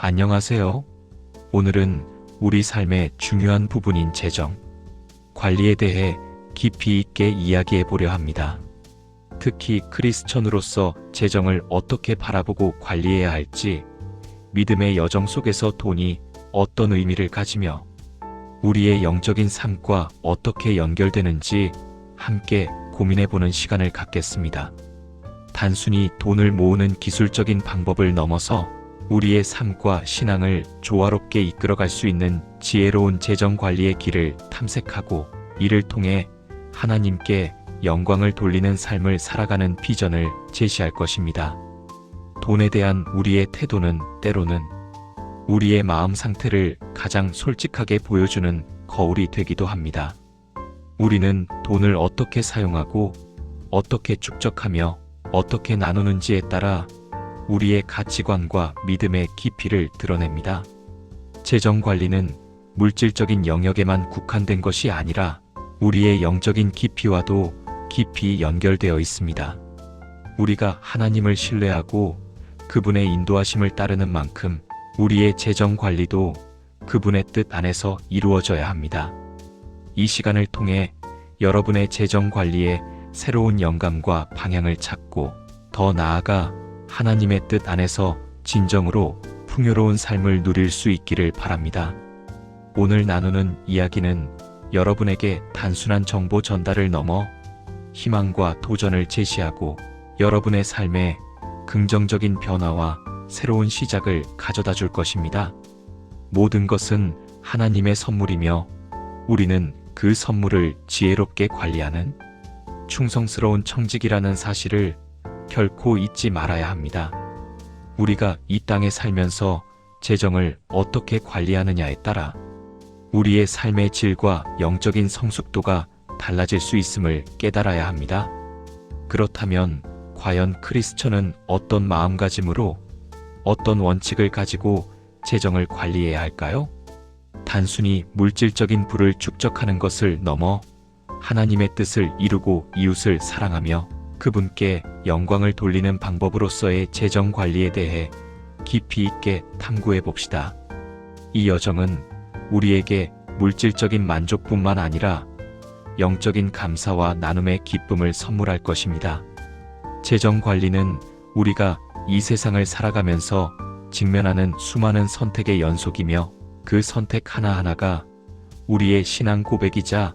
안녕하세요. 오늘은 우리 삶의 중요한 부분인 재정, 관리에 대해 깊이 있게 이야기해 보려 합니다. 특히 크리스천으로서 재정을 어떻게 바라보고 관리해야 할지, 믿음의 여정 속에서 돈이 어떤 의미를 가지며 우리의 영적인 삶과 어떻게 연결되는지 함께 고민해 보는 시간을 갖겠습니다. 단순히 돈을 모으는 기술적인 방법을 넘어서 우리의 삶과 신앙을 조화롭게 이끌어갈 수 있는 지혜로운 재정 관리의 길을 탐색하고 이를 통해 하나님께 영광을 돌리는 삶을 살아가는 비전을 제시할 것입니다. 돈에 대한 우리의 태도는 때로는 우리의 마음 상태를 가장 솔직하게 보여주는 거울이 되기도 합니다. 우리는 돈을 어떻게 사용하고 어떻게 축적하며 어떻게 나누는지에 따라 우리의 가치관과 믿음의 깊이를 드러냅니다. 재정 관리는 물질적인 영역에만 국한된 것이 아니라 우리의 영적인 깊이와도 깊이 연결되어 있습니다. 우리가 하나님을 신뢰하고 그분의 인도하심을 따르는 만큼 우리의 재정 관리도 그분의 뜻 안에서 이루어져야 합니다. 이 시간을 통해 여러분의 재정 관리에 새로운 영감과 방향을 찾고 더 나아가 하나님의 뜻 안에서 진정으로 풍요로운 삶을 누릴 수 있기를 바랍니다. 오늘 나누는 이야기는 여러분에게 단순한 정보 전달을 넘어 희망과 도전을 제시하고 여러분의 삶에 긍정적인 변화와 새로운 시작을 가져다 줄 것입니다. 모든 것은 하나님의 선물이며 우리는 그 선물을 지혜롭게 관리하는 충성스러운 청직이라는 사실을 결코 잊지 말아야 합니다. 우리가 이 땅에 살면서 재정을 어떻게 관리하느냐에 따라 우리의 삶의 질과 영적인 성숙도가 달라질 수 있음을 깨달아야 합니다. 그렇다면 과연 크리스천은 어떤 마음가짐으로 어떤 원칙을 가지고 재정을 관리해야 할까요? 단순히 물질적인 부를 축적하는 것을 넘어 하나님의 뜻을 이루고 이웃을 사랑하며 그분께 영광을 돌리는 방법으로서의 재정 관리에 대해 깊이 있게 탐구해 봅시다. 이 여정은 우리에게 물질적인 만족뿐만 아니라 영적인 감사와 나눔의 기쁨을 선물할 것입니다. 재정 관리는 우리가 이 세상을 살아가면서 직면하는 수많은 선택의 연속이며 그 선택 하나하나가 우리의 신앙 고백이자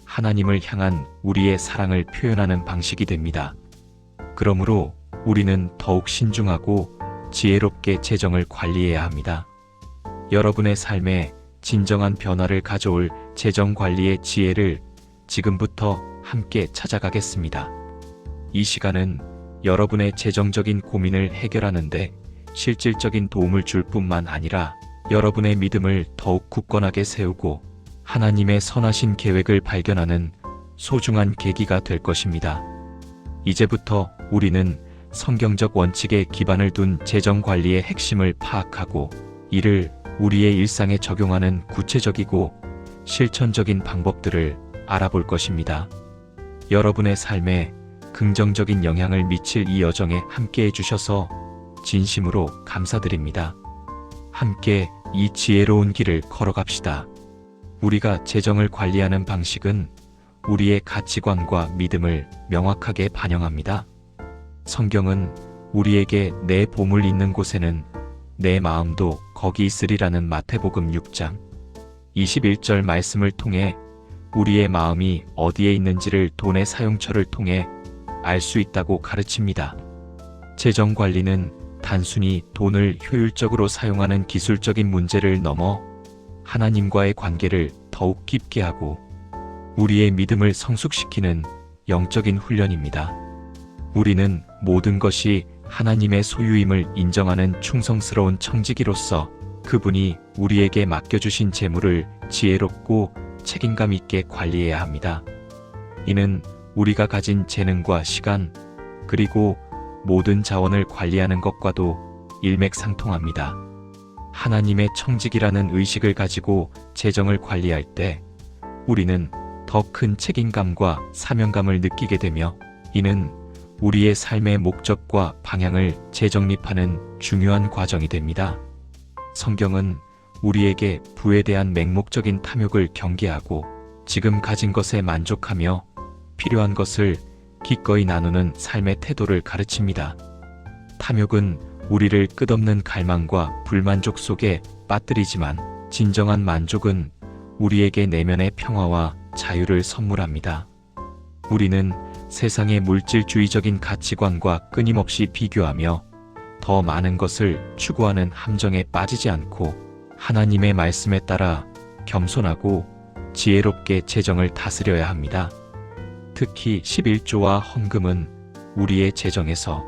하나님을 향한 우리의 사랑을 표현하는 방식이 됩니다. 그러므로 우리는 더욱 신중하고 지혜롭게 재정을 관리해야 합니다. 여러분의 삶에 진정한 변화를 가져올 재정 관리의 지혜를 지금부터 함께 찾아가겠습니다. 이 시간은 여러분의 재정적인 고민을 해결하는데 실질적인 도움을 줄 뿐만 아니라 여러분의 믿음을 더욱 굳건하게 세우고 하나님의 선하신 계획을 발견하는 소중한 계기가 될 것입니다. 이제부터 우리는 성경적 원칙에 기반을 둔 재정 관리의 핵심을 파악하고 이를 우리의 일상에 적용하는 구체적이고 실천적인 방법들을 알아볼 것입니다. 여러분의 삶에 긍정적인 영향을 미칠 이 여정에 함께 해주셔서 진심으로 감사드립니다. 함께 이 지혜로운 길을 걸어갑시다. 우리가 재정을 관리하는 방식은 우리의 가치관과 믿음을 명확하게 반영합니다. 성경은 우리에게 내 보물 있는 곳에는 내 마음도 거기 있으리라는 마태복음 6장 21절 말씀을 통해 우리의 마음이 어디에 있는지를 돈의 사용처를 통해 알 수 있다고 가르칩니다. 재정 관리는 단순히 돈을 효율적으로 사용하는 기술적인 문제를 넘어 하나님과의 관계를 더욱 깊게 하고 우리의 믿음을 성숙시키는 영적인 훈련입니다. 우리는 모든 것이 하나님의 소유임을 인정하는 충성스러운 청지기로서 그분이 우리에게 맡겨주신 재물을 지혜롭고 책임감 있게 관리해야 합니다. 이는 우리가 가진 재능과 시간, 그리고 모든 자원을 관리하는 것과도 일맥상통합니다. 하나님의 청직이라는 의식을 가지고 재정을 관리할 때 우리는 더 큰 책임감과 사명감을 느끼게 되며 이는 우리의 삶의 목적과 방향을 재정립하는 중요한 과정이 됩니다. 성경은 우리에게 부에 대한 맹목적인 탐욕을 경계하고 지금 가진 것에 만족하며 필요한 것을 기꺼이 나누는 삶의 태도를 가르칩니다. 탐욕은 우리를 끝없는 갈망과 불만족 속에 빠뜨리지만 진정한 만족은 우리에게 내면의 평화와 자유를 선물합니다. 우리는 세상의 물질주의적인 가치관과 끊임없이 비교하며 더 많은 것을 추구하는 함정에 빠지지 않고 하나님의 말씀에 따라 겸손하고 지혜롭게 재정을 다스려야 합니다. 특히 11조와 헌금은 우리의 재정에서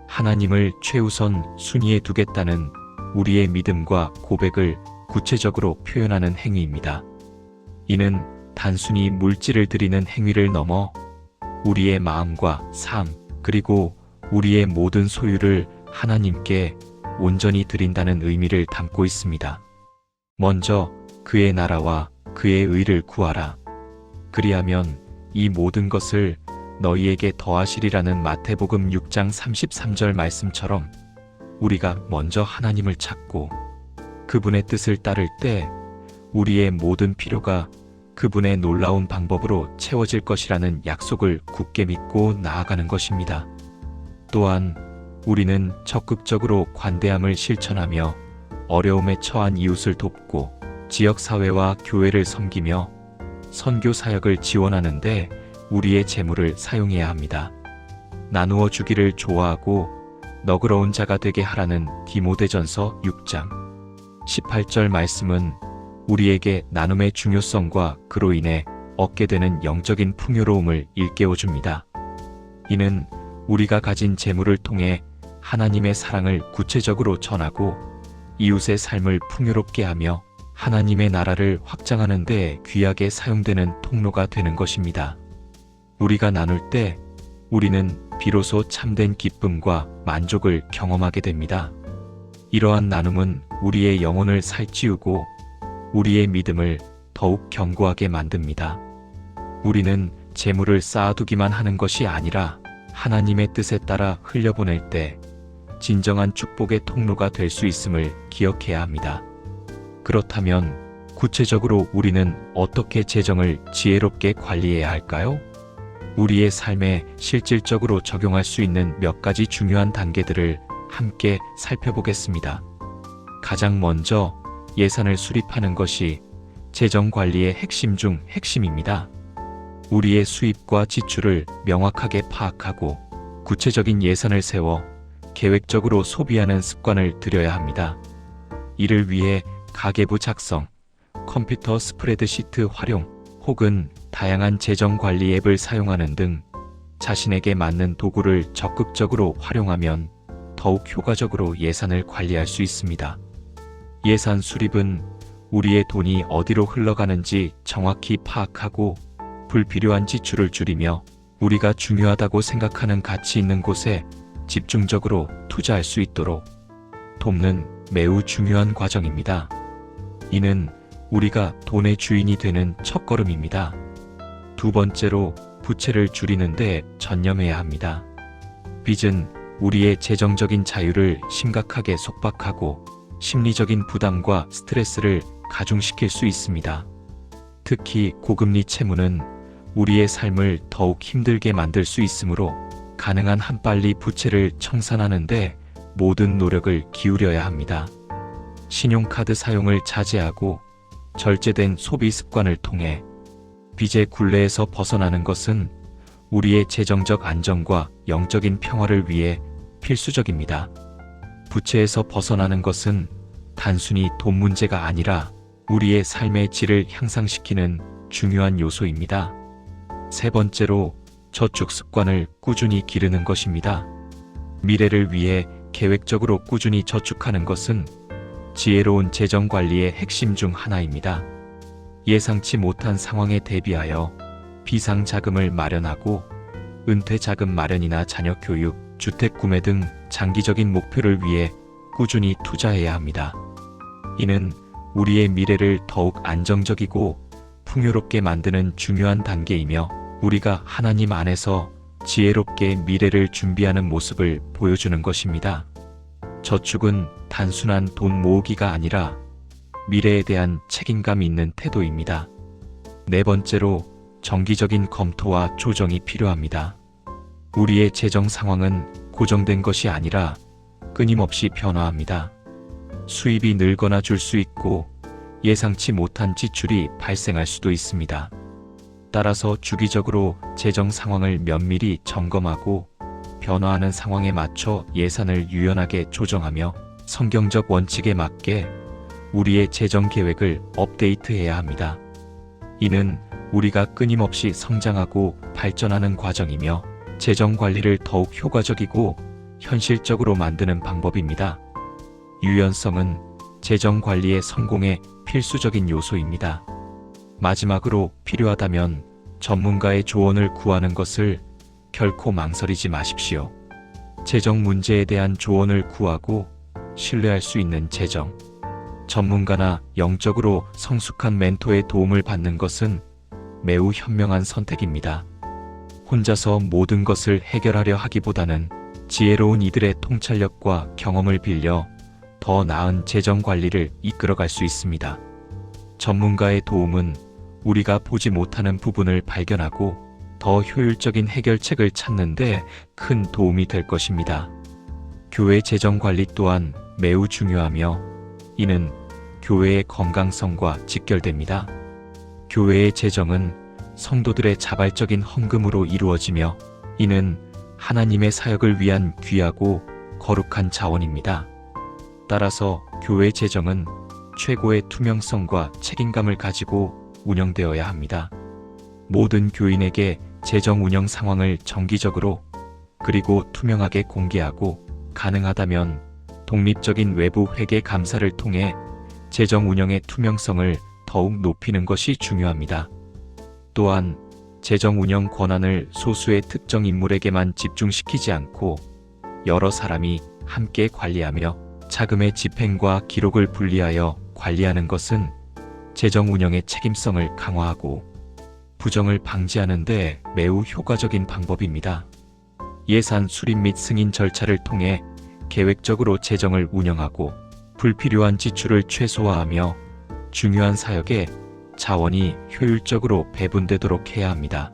하나님을 최우선 순위에 두겠다는 우리의 믿음과 고백을 구체적으로 표현하는 행위입니다. 이는 단순히 물질을 드리는 행위를 넘어 우리의 마음과 삶, 그리고 우리의 모든 소유를 하나님께 온전히 드린다는 의미를 담고 있습니다. 먼저 그의 나라와 그의 의를 구하라. 그리하면 이 모든 것을 너희에게 더하시리라는 마태복음 6장 33절 말씀처럼 우리가 먼저 하나님을 찾고 그분의 뜻을 따를 때 우리의 모든 필요가 그분의 놀라운 방법으로 채워질 것이라는 약속을 굳게 믿고 나아가는 것입니다. 또한 우리는 적극적으로 관대함을 실천하며 어려움에 처한 이웃을 돕고 지역사회와 교회를 섬기며 선교 사역을 지원하는데 우리의 재물을 사용해야 합니다. 나누어 주기를 좋아하고 너그러운 자가 되게 하라는 디모데전서 6장 18절 말씀은 우리에게 나눔의 중요성과 그로 인해 얻게 되는 영적인 풍요로움을 일깨워줍니다. 이는 우리가 가진 재물을 통해 하나님의 사랑을 구체적으로 전하고 이웃의 삶을 풍요롭게 하며 하나님의 나라를 확장하는 데 귀하게 사용되는 통로가 되는 것입니다. 우리가 나눌 때 우리는 비로소 참된 기쁨과 만족을 경험하게 됩니다. 이러한 나눔은 우리의 영혼을 살찌우고 우리의 믿음을 더욱 견고하게 만듭니다. 우리는 재물을 쌓아두기만 하는 것이 아니라 하나님의 뜻에 따라 흘려보낼 때 진정한 축복의 통로가 될 수 있음을 기억해야 합니다. 그렇다면 구체적으로 우리는 어떻게 재정을 지혜롭게 관리해야 할까요? 우리의 삶에 실질적으로 적용할 수 있는 몇 가지 중요한 단계들을 함께 살펴보겠습니다. 가장 먼저 예산을 수립하는 것이 재정 관리의 핵심 중 핵심입니다. 우리의 수입과 지출을 명확하게 파악하고 구체적인 예산을 세워 계획적으로 소비하는 습관을 들여야 합니다. 이를 위해 가계부 작성, 컴퓨터 스프레드시트 활용, 혹은 다양한 재정 관리 앱을 사용하는 등 자신에게 맞는 도구를 적극적으로 활용하면 더욱 효과적으로 예산을 관리할 수 있습니다. 예산 수립은 우리의 돈이 어디로 흘러가는지 정확히 파악하고 불필요한 지출을 줄이며 우리가 중요하다고 생각하는 가치 있는 곳에 집중적으로 투자할 수 있도록 돕는 매우 중요한 과정입니다. 이는 우리가 돈의 주인이 되는 첫걸음입니다. 두 번째로 부채를 줄이는 데 전념해야 합니다. 빚은 우리의 재정적인 자유를 심각하게 속박하고 심리적인 부담과 스트레스를 가중시킬 수 있습니다. 특히 고금리 채무는 우리의 삶을 더욱 힘들게 만들 수 있으므로 가능한 한 빨리 부채를 청산하는 데 모든 노력을 기울여야 합니다. 신용카드 사용을 자제하고 절제된 소비 습관을 통해 빚의 굴레에서 벗어나는 것은 우리의 재정적 안정과 영적인 평화를 위해 필수적입니다. 부채에서 벗어나는 것은 단순히 돈 문제가 아니라 우리의 삶의 질을 향상시키는 중요한 요소입니다. 세 번째로 저축 습관을 꾸준히 기르는 것입니다. 미래를 위해 계획적으로 꾸준히 저축하는 것은 지혜로운 재정 관리의 핵심 중 하나입니다. 예상치 못한 상황에 대비하여 비상 자금을 마련하고 은퇴 자금 마련이나 자녀 교육, 주택 구매 등 장기적인 목표를 위해 꾸준히 투자해야 합니다. 이는 우리의 미래를 더욱 안정적이고 풍요롭게 만드는 중요한 단계이며 우리가 하나님 안에서 지혜롭게 미래를 준비하는 모습을 보여주는 것입니다. 저축은 단순한 돈 모으기가 아니라 미래에 대한 책임감 있는 태도입니다. 네 번째로 정기적인 검토와 조정이 필요합니다. 우리의 재정 상황은 고정된 것이 아니라 끊임없이 변화합니다. 수입이 늘거나 줄 수 있고 예상치 못한 지출이 발생할 수도 있습니다. 따라서 주기적으로 재정 상황을 면밀히 점검하고 변화하는 상황에 맞춰 예산을 유연하게 조정하며 성경적 원칙에 맞게 우리의 재정 계획을 업데이트해야 합니다. 이는 우리가 끊임없이 성장하고 발전하는 과정이며 재정 관리를 더욱 효과적이고 현실적으로 만드는 방법입니다. 유연성은 재정 관리의 성공의 필수적인 요소입니다. 마지막으로 필요하다면 전문가의 조언을 구하는 것을 결코 망설이지 마십시오. 재정 문제에 대한 조언을 구하고 신뢰할 수 있는 재정 전문가나 영적으로 성숙한 멘토의 도움을 받는 것은 매우 현명한 선택입니다. 혼자서 모든 것을 해결하려 하기보다는 지혜로운 이들의 통찰력과 경험을 빌려 더 나은 재정 관리를 이끌어갈 수 있습니다. 전문가의 도움은 우리가 보지 못하는 부분을 발견하고 더 효율적인 해결책을 찾는 데 큰 도움이 될 것입니다. 교회 재정 관리 또한 매우 중요하며 이는 교회의 건강성과 직결됩니다. 교회의 재정은 성도들의 자발적인 헌금으로 이루어지며 이는 하나님의 사역을 위한 귀하고 거룩한 자원입니다. 따라서 교회 재정은 최고의 투명성과 책임감을 가지고 운영되어야 합니다. 모든 교인에게 재정 운영 상황을 정기적으로 그리고 투명하게 공개하고 가능하다면 독립적인 외부 회계 감사를 통해 재정 운영의 투명성을 더욱 높이는 것이 중요합니다. 또한 재정 운영 권한을 소수의 특정 인물에게만 집중시키지 않고 여러 사람이 함께 관리하며 자금의 집행과 기록을 분리하여 관리하는 것은 재정 운영의 책임성을 강화하고 부정을 방지하는 데 매우 효과적인 방법입니다. 예산 수립 및 승인 절차를 통해 계획적으로 재정을 운영하고 불필요한 지출을 최소화하며 중요한 사역에 자원이 효율적으로 배분되도록 해야 합니다.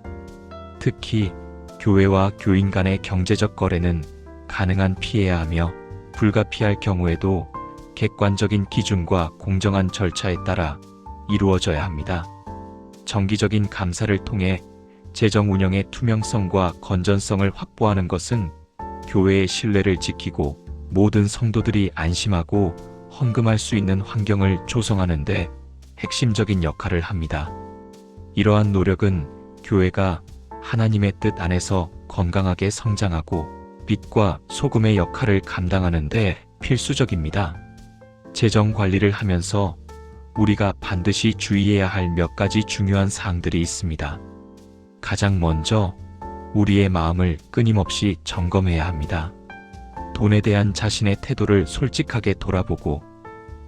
특히 교회와 교인 간의 경제적 거래는 가능한 피해야 하며 불가피할 경우에도 객관적인 기준과 공정한 절차에 따라 이루어져야 합니다. 정기적인 감사를 통해 재정 운영의 투명성과 건전성을 확보하는 것은 교회의 신뢰를 지키고 모든 성도들이 안심하고 헌금할 수 있는 환경을 조성하는 데 핵심적인 역할을 합니다. 이러한 노력은 교회가 하나님의 뜻 안에서 건강하게 성장하고 빛과 소금의 역할을 감당하는 데 필수적입니다. 재정 관리를 하면서 우리가 반드시 주의해야 할 몇 가지 중요한 사항들이 있습니다. 가장 먼저 우리의 마음을 끊임없이 점검해야 합니다. 돈에 대한 자신의 태도를 솔직하게 돌아보고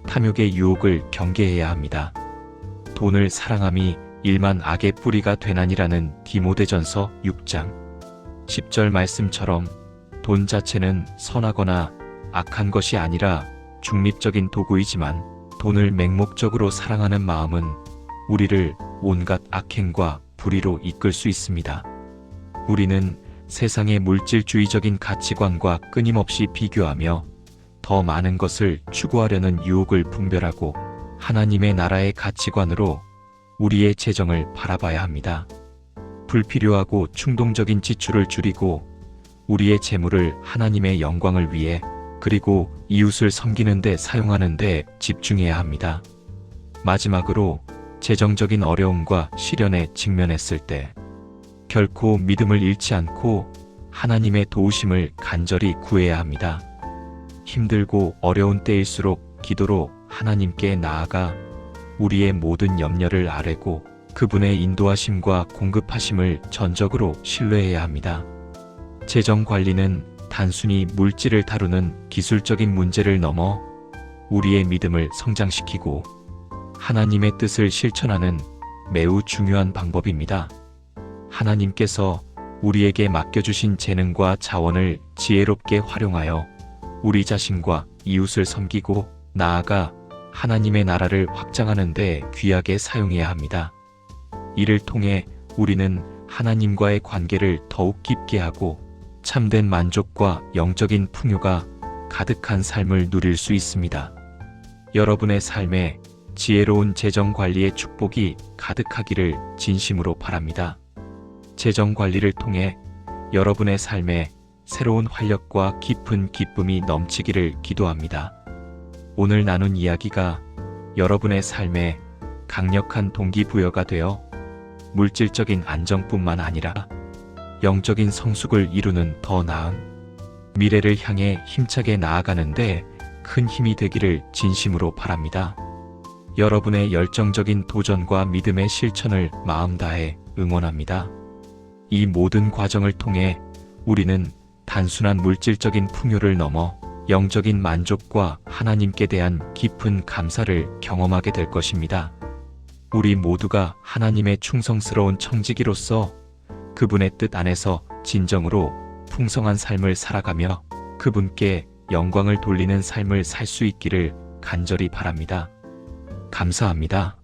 탐욕의 유혹을 경계해야 합니다. 돈을 사랑함이 일만 악의 뿌리가 되나니라는 디모데전서 6장 10절 말씀처럼 돈 자체는 선하거나 악한 것이 아니라 중립적인 도구이지만 돈을 맹목적으로 사랑하는 마음은 우리를 온갖 악행과 불의로 이끌 수 있습니다. 우리는 세상의 물질주의적인 가치관과 끊임없이 비교하며 더 많은 것을 추구하려는 유혹을 분별하고 하나님의 나라의 가치관으로 우리의 재정을 바라봐야 합니다. 불필요하고 충동적인 지출을 줄이고 우리의 재물을 하나님의 영광을 위해 그리고 이웃을 섬기는 데 사용하는 데 집중해야 합니다. 마지막으로 재정적인 어려움과 시련에 직면했을 때 결코 믿음을 잃지 않고 하나님의 도우심을 간절히 구해야 합니다. 힘들고 어려운 때일수록 기도로 하나님께 나아가 우리의 모든 염려를 아뢰고 그분의 인도하심과 공급하심을 전적으로 신뢰해야 합니다. 재정 관리는 단순히 물질을 다루는 기술적인 문제를 넘어 우리의 믿음을 성장시키고 하나님의 뜻을 실천하는 매우 중요한 방법입니다. 하나님께서 우리에게 맡겨주신 재능과 자원을 지혜롭게 활용하여 우리 자신과 이웃을 섬기고 나아가 하나님의 나라를 확장하는 데 귀하게 사용해야 합니다. 이를 통해 우리는 하나님과의 관계를 더욱 깊게 하고 참된 만족과 영적인 풍요가 가득한 삶을 누릴 수 있습니다. 여러분의 삶에 지혜로운 재정 관리의 축복이 가득하기를 진심으로 바랍니다. 재정 관리를 통해 여러분의 삶에 새로운 활력과 깊은 기쁨이 넘치기를 기도합니다. 오늘 나눈 이야기가 여러분의 삶에 강력한 동기부여가 되어 물질적인 안정뿐만 아니라 영적인 성숙을 이루는 더 나은 미래를 향해 힘차게 나아가는데 큰 힘이 되기를 진심으로 바랍니다. 여러분의 열정적인 도전과 믿음의 실천을 마음 다해 응원합니다. 이 모든 과정을 통해 우리는 단순한 물질적인 풍요를 넘어 영적인 만족과 하나님께 대한 깊은 감사를 경험하게 될 것입니다. 우리 모두가 하나님의 충성스러운 청지기로서 그분의 뜻 안에서 진정으로 풍성한 삶을 살아가며 그분께 영광을 돌리는 삶을 살 수 있기를 간절히 바랍니다. 감사합니다.